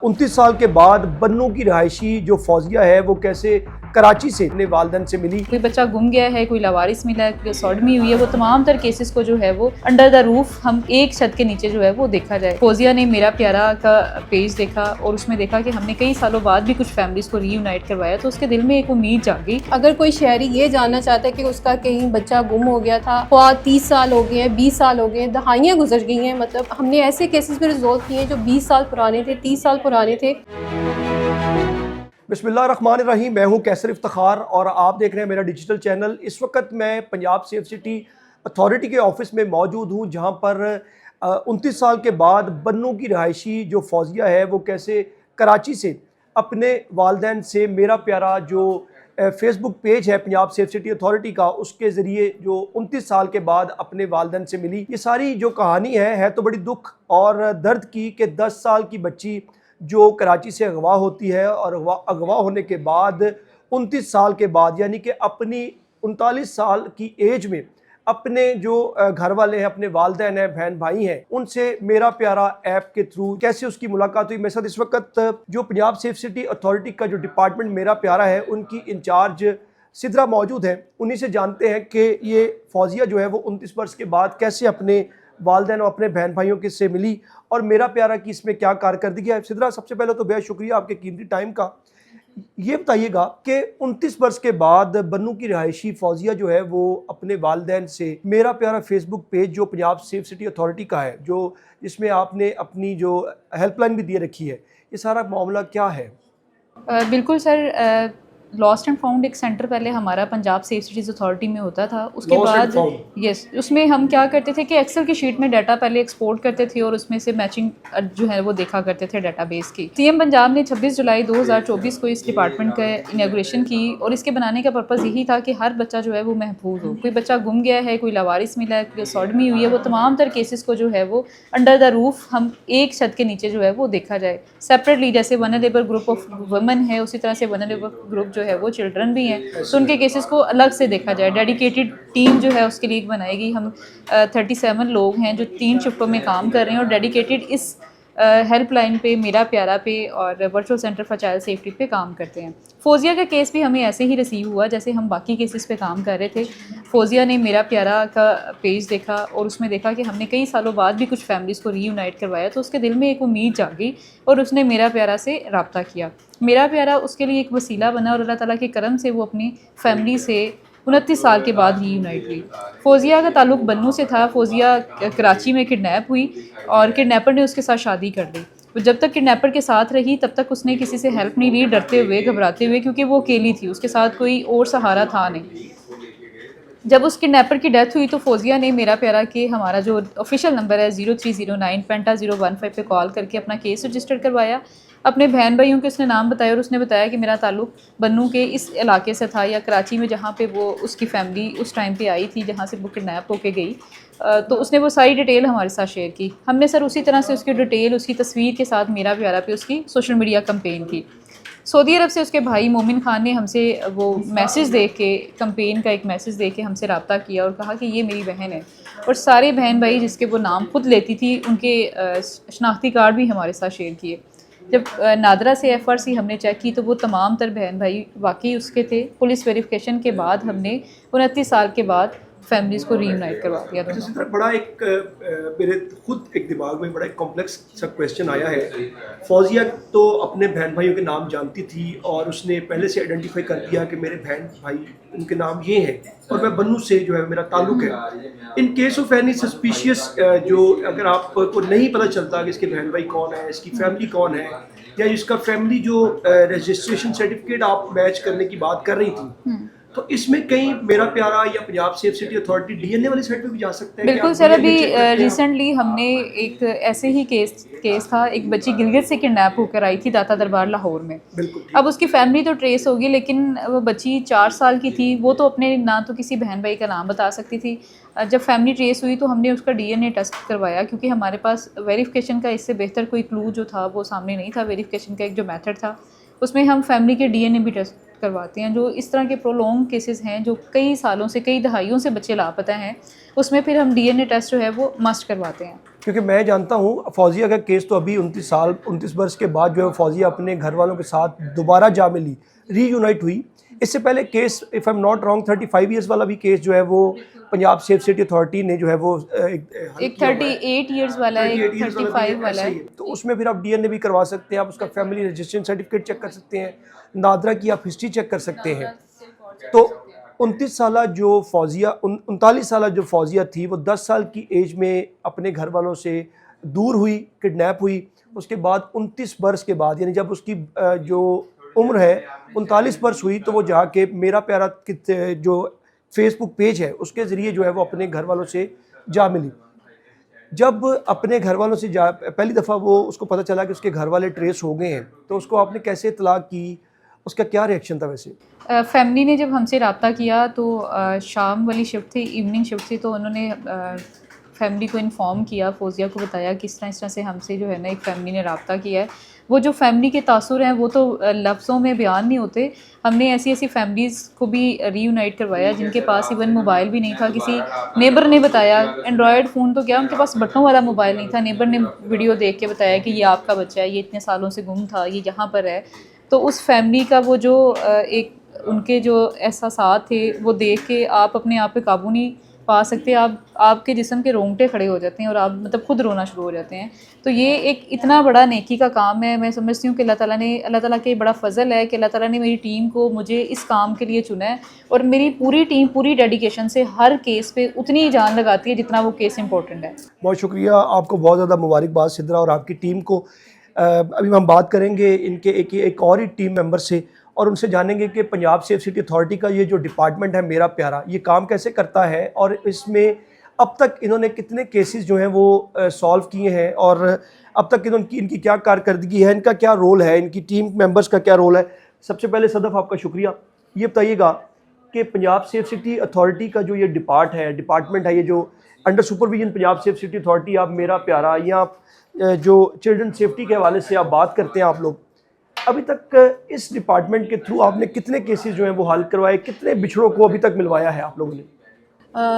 29 साल के बाद बन्नू की रहायशी जो फौजिया है वो कैसे कराची से अपने वालिदैन से मिली। कोई बच्चा गुम गया है, कोई लावारिस मिला है, कोई सॉडमी हुई है, वो तमाम तर केसेस को जो है वो अंडर द रूफ हम एक छत के नीचे जो है वो देखा जाए। फौजिया ने मेरा प्यारा का पेज देखा और उसमें देखा कि हमने कई सालों बाद भी कुछ फैमिलीज को रीयूनाइट करवाया, तो उसके दिल में एक उम्मीद जाग गई। अगर कोई शहरी ये जानना चाहता है कि उसका कहीं बच्चा गुम हो गया था, 30 साल हो गए हैं, 20 साल हो गए हैं, दहाइयाँ गुजर गई हैं, मतलब हमने ऐसे केसेस भी रिजॉल्व किए हैं जो 20 साल पुराने थे, 30 साल पुराने थे। बिस्मिल्लाहिर्रहमानिर्रहीम। मैं हूं कैसर इफ्तिखार और आप देख रहे हैं मेरा डिजिटल चैनल। इस वक्त मैं पंजाब सेफ सिटी अथॉरिटी के ऑफिस में मौजूद हूं, जहां पर 29 साल के बाद बन्नू की रहायशी जो फौजिया है वो कैसे कराची से अपने वालिदैन से मेरा प्यारा जो फेसबुक पेज है पंजाब सेफ सिटी अथॉरिटी का, उसके ज़रिए जो 29 साल के बाद अपने वालिदैन से मिली। ये सारी जो कहानी है तो बड़ी दुख और दर्द की कि 10 साल की बच्ची जो कराची से अगवा होती है और अगवा होने के बाद 29 साल के बाद, यानी कि अपनी 39 साल की एज में अपने जो घर वाले हैं, अपने वालिदैन हैं, बहन भाई हैं, उनसे मेरा प्यारा ऐप के थ्रू कैसे उसकी मुलाकात हुई। मेरे साथ इस वक्त जो पंजाब सेफ सिटी अथॉरिटी का जो डिपार्टमेंट मेरा प्यारा है उनकी इंचार्ज सिद्रा मौजूद है। उन्हीं से जानते हैं कि ये फौजिया जो है वो 29 वर्ष के बाद कैसे अपने वालिदैन और अपने बहन भाइयों के से मिली और मेरा प्यारा की इसमें क्या कारकर्दगी है। सिद्रा, सबसे पहले तो बेहद शुक्रिया आपके कीमती टाइम का। ये बताइएगा कि 29 वर्ष के बाद बन्नू की रहायशी फौजिया जो है वो अपने वालिदैन से मेरा प्यारा फेसबुक पेज जो पंजाब सेफ सिटी अथॉरिटी का है, जो जिसमें आपने अपनी जो हेल्पलाइन भी दिए रखी है, ये सारा मामला क्या है? बिल्कुल सर, लॉस्ट एंड फाउंड एक सेंटर पहले हमारा पंजाब सेफ सिटीज़ अथॉरिटी में होता था। उसके बाद यस, उसमें हम क्या करते थे कि एक्सेल की शीट में डाटा पहले एक्सपोर्ट करते थे और उसमें से मैचिंग जो है वो देखा करते थे डाटाबेस की। सीएम पंजाब ने 26 जुलाई 2024 को इस डिपार्टमेंट का इनॉग्रेशन की और इसके बनाने का पर्पज़ यही था कि हर बच्चा जो है वो महफूज हो। कोई बच्चा गुम गया है, कोई लावारिस मिला है, कोई सॉडमी हुई है, वो तमाम तर केसेस को जो है वो अंडर द रूफ हम एक छत के नीचे जो है वो देखा जाए सेपरेटली। जैसे वनरेबल ग्रुप ऑफ वुमेन है, उसी तरह से वनरेबल ग्रुप जो है वो चिल्ड्रन भी हैं, तो उनके केसेस को अलग से देखा जाए। डेडिकेटेड टीम जो है उसके लिए बनाएगी। हम 37 लोग हैं जो 3 शिफ्टों में काम कर रहे हैं और डेडिकेटेड इस हेल्पलाइन पे, मेरा प्यारा पे और virtual centre for child safety पे काम करते हैं। फौजिया का केस भी हमें ऐसे ही रिसीव हुआ जैसे हम बाकी केसेस पे काम कर रहे थे। फौजिया ने मेरा प्यारा का पेज देखा और उसमें देखा कि हमने कई सालों बाद भी कुछ फैमिलीज़ को रीयूनाइट करवाया, तो उसके दिल में एक उम्मीद जाग गई और उसने मेरा प्यारा से रब्ता किया। मेरा प्यारा उसके लिए एक वसीला बना और अल्लाह ताला के करम से वो अपनी फैमिली से 29 साल के बाद रीयूनाइट हुई। फौजिया का ताल्लुक बन्नू से था। फौजिया कराची में किडनैप हुई और किडनैपर ने उसके साथ शादी कर दी। तो जब तक किडनैपर के साथ रही तब तक उसने किसी से हेल्प नहीं ली, डरते हुए, घबराते हुए, क्योंकि वो अकेली थी, उसके साथ कोई और सहारा था नहीं। जब उस किडनैपर की डेथ हुई तो फौजिया ने मेरा प्यारा के हमारा जो ऑफिशियल नंबर है 0309 पेंटा 015 पे कॉल करके अपना केस रजिस्टर करवाया। अपने बहन भाइयों के उसने नाम बताया और उसने बताया कि मेरा ताल्लुक बन्नू के इस इलाके से था या कराची में, जहाँ पे वो उसकी फैमिली उस टाइम पे आई थी, जहाँ से वो किडनैप होके गई। तो उसने वो सारी डिटेल हमारे साथ शेयर की। हमने सर उसी तरह से उसकी डिटेल, उसकी तस्वीर के साथ मेरा प्यारा पे उसकी सोशल मीडिया कंपेन की। सऊदी अरब से उसके भाई मोमिन खान ने हमसे वो मैसेज दे के, कंपेन का एक मैसेज दे के हमसे रब्ता किया और कहा कि ये मेरी बहन है। और सारे बहन भाई जिसके वो नाम खुद लेती थी उनके शनाख्ती कार्ड भी हमारे साथ शेयर किए। जब नादरा से FRC हमने चेक की तो वो तमाम तर बहन भाई वाकई उसके थे। पुलिस वेरिफिकेशन के बाद हमने 29 साल के बाद फैमिलीज़ को रीयूनाइट करवा दिया। बड़ा एक मेरे खुद एक दिमाग में बड़ा एक कॉम्प्लेक्स सा क्वेश्चन आया है। फौजिया तो अपने बहन भाइयों के नाम जानती थी और उसने पहले से आइडेंटिफाई कर दिया कि मेरे बहन भाई उनके नाम ये हैं और मैं बन्नू से जो है मेरा ताल्लुक है। In case of any suspicious, जो अगर आपको नहीं पता चलता कि इसके बहन भाई कौन है, इसकी फैमिली कौन है, या इसका फैमिली जो रजिस्ट्रेशन सर्टिफिकेट आप मैच करने की बात कर रही थी, तो इसमें कहीं मेरा प्यारा या Punjab safe city authority DNA वाली साइड पे भी जा सकते हैं? बिल्कुल सर, अभी रिसेंटली हमने एक ऐसे ही केस था। एक बच्ची गिलगित से किडनैप होकर आई थी दाता दरबार लाहौर में। अब उसकी फैमिली तो ट्रेस होगी, लेकिन वो बच्ची 4 साल की थी। वो तो अपने ना तो किसी बहन भाई का नाम बता सकती थी। जब फैमिली ट्रेस हुई तो हमने उसका DNA टेस्ट करवाया, क्योंकि हमारे पास वेरिफिकेशन का इससे बेहतर कोई क्लू जो था वो सामने नहीं था। वेरिफिकेशन का एक जो मेथड था उसमें हम फैमिली के DNA भी टेस्ट करवाते हैं। जो इस तरह के प्रोलॉन्ग केसेस हैं जो कई सालों से, कई दहाइयों से बच्चे लापता हैं, उसमें फिर हम DNA टेस्ट जो है वो मस्ट करवाते हैं। क्योंकि मैं जानता हूँ फौजिया का केस तो अभी 29 वर्ष के बाद जो है फौजिया अपने घर वालों के साथ दोबारा जा मिली, रीयूनाइट हुई। इससे पहले case, if I am not wrong, 35 years वाला भी केस जो है वो पंजाब सेफ सिटी अथॉरिटी ने जो है वो एक 38 ईयर्स वाला है, एक 35 वाला है। तो उसमें फिर आप डीएनए भी करवा सकते हैं, आप उसका फैमिली रजिस्ट्रेशन सर्टिफिकेट चेक कर सकते हैं, नादरा की आप हिस्ट्री चेक कर सकते हैं। तो 29 साल जो फौजिया 39 साल जो फौजिया थी वो 10 साल की एज में अपने घर वालों से दूर हुई, किडनैप हुई। उसके बाद 29 वर्ष के बाद, यानी जब उसकी जो उम्र है 39 वर्ष हुई, तो वो जाके मेरा प्यारा जो फेसबुक पेज है उसके ज़रिए जो है वो अपने घर वालों से जा मिली। जब अपने घर वालों से पहली दफ़ा वो उसको पता चला कि उसके घर वाले ट्रेस हो गए हैं, तो उसको आपने कैसे इत्तला की, उसका क्या रिएक्शन था वैसे? फैमिली ने जब हमसे रब्ता किया तो शाम वाली शिफ्ट थी, इवनिंग शिफ्ट थी, तो उन्होंने फैमिली को इन्फॉर्म किया, फौजिया को बताया किस तरह से हमसे जो है ना एक फैमिली ने रब्ता किया है। वो जो फैमिली के तासुर हैं वो तो लफ्ज़ों में बयान नहीं होते। हमने ऐसी ऐसी फैमिलीज़ को भी रीयूनाइट करवाया जिनके पास इवन मोबाइल भी नहीं था। किसी नेबर ने बताया, एंड्रॉयड फ़ोन तो क्या, उनके पास बटनों वाला मोबाइल नहीं था। नेबर ने वीडियो देख के बताया कि ये आपका बच्चा है, ये इतने सालों से गुम था, ये यहाँ पर है। तो उस फैमिली का वो जो एक उनके जो एहसासात थे वो देख के आप अपने आप पे काबू नहीं पा सकते। आपके जिस्म के रोंगटे खड़े हो जाते हैं और आप मतलब खुद रोना शुरू हो जाते हैं। तो ये एक इतना बड़ा नेकी का काम है। मैं समझती हूँ कि अल्लाह ताला के बड़ा फ़ज़ल है कि अल्लाह ताला ने मेरी टीम को मुझे इस काम के लिए चुना है, और मेरी पूरी टीम पूरी डेडिकेशन से हर केस पे उतनी ही जान लगाती है जितना वो केस इंपॉर्टेंट है। बहुत शुक्रिया, आपको बहुत ज़्यादा मुबारकबाद सिद्रा और आपकी टीम को। अभी हम बात करेंगे इनके एक और ही टीम मेंबर से और उनसे जानेंगे कि पंजाब सेफ सिटी अथॉरिटी का ये जो डिपार्टमेंट है मेरा प्यारा, ये काम कैसे करता है और इसमें अब तक इन्होंने कितने केसेस जो हैं वो सॉल्व किए हैं और अब तक इनकी क्या कारकर्दगी है, इनका क्या रोल है, इनकी टीम मेंबर्स का क्या रोल है। सबसे पहले सदफ आपका शुक्रिया। ये बताइएगा कि पंजाब सेफ सिटी अथॉरिटी का जो ये डिपार्टमेंट है, ये जो under supervision Punjab safe city authority आप मेरा प्यारा, या जो चिल्ड्रन सेफ्टी के हवाले से आप बात करते हैं आप लोग, अभी तक इस डिपार्टमेंट के थ्रू आपने कितने केसेस जो हैं वो हल करवाए, कितने बिछड़ों को अभी तक मिलवाया है आप लोगों ने?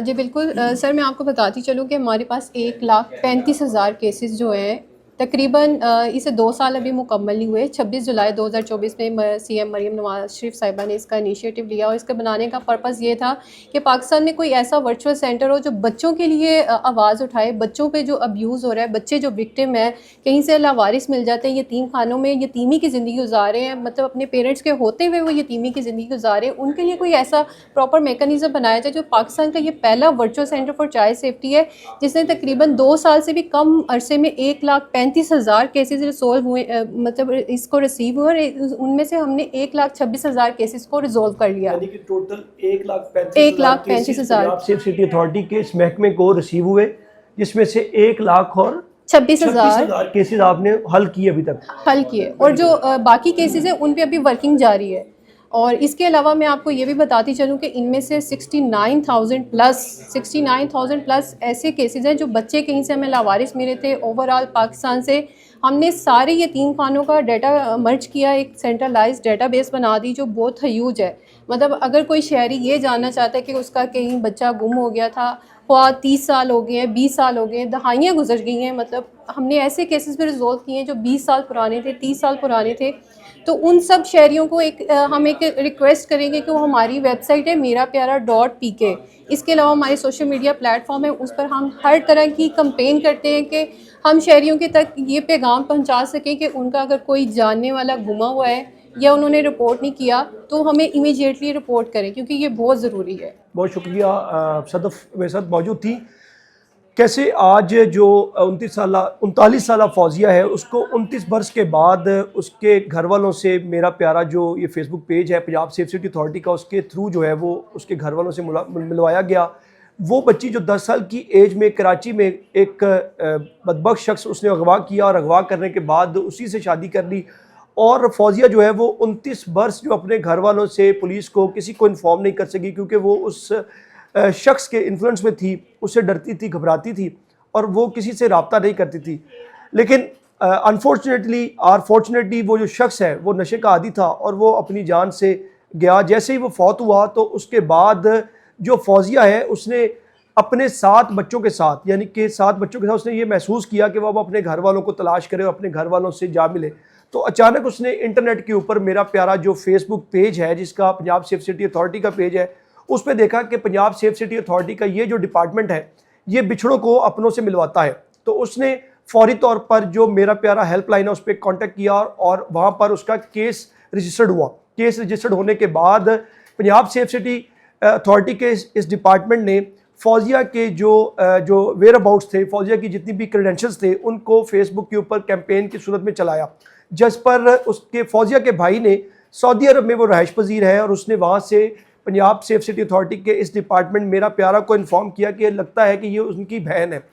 जी बिल्कुल सर, मैं आपको बताती चलूँ कि हमारे पास 1,35,000 केसेस जो हैं तकरीबन इसे 2 साल अभी मुकम्मल नहीं हुए। 26 जुलाई 2024 में सीएम मरीम नवाज शरीफ साहिबा ने इसका इनिशिएटिव लिया और इसके बनाने का पर्पज़ ये था कि पाकिस्तान में कोई ऐसा वर्चुअल सेंटर हो जो बच्चों के लिए आवाज़ उठाए। बच्चों पे जो अब्यूज़ हो रहा है, बच्चे जो विक्टिम है, कहीं से लावारिस मिल जाते हैं, यतीम खानों में यतीमी की ज़िंदगी गुजार रहे हैं, मतलब अपने पेरेंट्स के होते हुए वो यतीमी की ज़िंदगी गुजार रहे हैं, उनके लिए कोई ऐसा प्रॉपर मेकनिज़म बनाया जाए। जो पाकिस्तान का ये पहला virtual centre for child safety है, जिसने तकरीबन 2 साल से भी कम अरसे में 1,35,000 केसेस रिजोल्व हुए, मतलब इसको रिसीव हुए, और उनमें से हमने 1,26,000 केसेस को रिजोल्व कर लिया। यानी कि total 1,35,000 Punjab safe city authority के इस महकमे को रिसीव हुए, जिसमें से 1,26,000 केसेस आपने हल किए अभी तक हल किए, और जो बाकी केसेस हैं उन पे अभी वर्किंग जारी है। और इसके अलावा मैं आपको ये भी बताती चलूँ कि इनमें से 69,000 प्लस ऐसे केसेस हैं जो बच्चे कहीं से हमें लावारिस मिले थे। ओवरऑल पाकिस्तान से हमने सारे यतीम खानों का डाटा मर्ज किया, एक सेंट्रलाइज डेटाबेस बना दी जो बहुत ह्यूज है। मतलब अगर कोई शहरी ये जानना चाहता है कि उसका कहीं बच्चा गुम हो गया था, ख्वाह 30 साल हो गए हैं, 20 साल हो गए हैं, दहाइयाँ गुजर गई हैं, मतलब हमने ऐसे केसेस भी रिजोल्व किए हैं जो 20 साल पुराने थे, 30 साल पुराने थे। तो उन सब शहरियों को हम एक रिक्वेस्ट करेंगे कि वो हमारी वेबसाइट है meraPyara.pk, इसके अलावा हमारे सोशल मीडिया प्लेटफॉर्म है, उस पर हम हर तरह की कंपेन करते हैं कि हम शहरियों के तक ये पैगाम पहुंचा सकें कि उनका अगर कोई जानने वाला गुमा हुआ है या उन्होंने रिपोर्ट नहीं किया तो हमें इमीडिएटली रिपोर्ट करें, क्योंकि ये बहुत ज़रूरी है। बहुत शुक्रिया। सदफ मेरे साथ मौजूद थी। कैसे आज जो 39 साल फौजिया है, उसको 29 वर्ष के बाद उसके घर वालों से मेरा प्यारा जो ये फेसबुक पेज है पंजाब सेफ सिटी अथॉरिटी का, उसके थ्रू जो है वो उसके घर वालों से मिलवाया गया। वो बच्ची जो 10 साल की एज में कराची में एक बदबख्त शख्स उसने अगवा किया और अगवा करने के बाद उसी से शादी कर ली, और फौजिया जो है वो 29 वर्ष जो अपने घर वालों से, पुलिस को, किसी को इन्फॉर्म नहीं कर सकी, क्योंकि वो उस शख्स के इन्फ्लुएंस में थी, उससे डरती थी, घबराती थी और वो किसी से रब्ता नहीं करती थी। लेकिन अनफॉर्चुनेटली और फॉर्चुनेटली वो जो शख्स है वो नशे का आदी था और वो अपनी जान से गया। जैसे ही वो फौत हुआ तो उसके बाद जो फौजिया है उसने अपने 7 बच्चों के साथ, यानी कि 7 बच्चों के साथ उसने ये महसूस किया कि वो अब अपने घर वालों को तलाश करे और अपने घर वालों से जा मिले। तो अचानक उसने इंटरनेट के ऊपर मेरा प्यारा जो फेसबुक पेज है, जिसका पंजाब सेफ सिटी अथॉरिटी का पेज है, उस पर देखा कि पंजाब सेफ सिटी अथॉरिटी का ये जो डिपार्टमेंट है ये बिछड़ों को अपनों से मिलवाता है। तो उसने फौरी तौर पर जो मेरा प्यारा हेल्पलाइन है उस पर कॉन्टेक्ट किया और वहाँ पर उसका केस रजिस्टर्ड हुआ। केस रजिस्टर्ड होने के बाद पंजाब सेफ सिटी अथॉरिटी के इस डिपार्टमेंट ने फौजिया के जो वेयर अबाउट्स थे, फौजिया की जितनी भी क्रेडेंशियल्स थे, उनको फेसबुक के ऊपर कैंपेन की सूरत में चलाया, जिस पर उसके फौजिया के भाई ने, सऊदी अरब में वो रहायश पजीर है, और उसने वहाँ से पंजाब सेफ सिटी अथॉरिटी के इस डिपार्टमेंट मेरा प्यारा को इन्फॉर्म किया कि लगता है कि ये उनकी बहन है।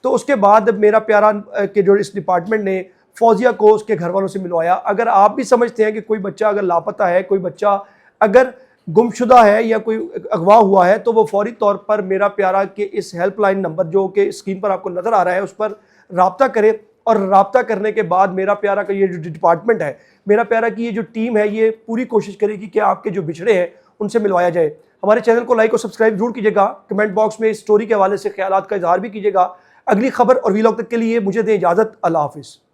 तो उसके बाद मेरा प्यारा के जो इस डिपार्टमेंट ने फौजिया को उसके घर वालों से मिलवाया। अगर आप भी समझते हैं कि कोई बच्चा अगर लापता है, कोई बच्चा अगर गुमशुदा है या कोई अगवा हुआ है, तो वो फौरी तौर पर मेरा प्यारा के इस हेल्पलाइन नंबर जो कि स्क्रीन पर आपको नज़र आ रहा है उस पर रब्ता करे, और रब्ता करने के बाद मेरा प्यारा का ये जो डिपार्टमेंट है, मेरा प्यारा की ये जो टीम है, ये पूरी कोशिश करेगी कि आपके जो बिछड़े हैं उनसे मिलवाया जाए। हमारे चैनल को लाइक और सब्सक्राइब जरूर कीजिएगा। कमेंट बॉक्स में इस स्टोरी के हवाले से ख्यालात का इजहार भी कीजिएगा। अगली खबर और वीलॉग तक के लिए मुझे दें इजाज़त। अल्लाह हाफिज़।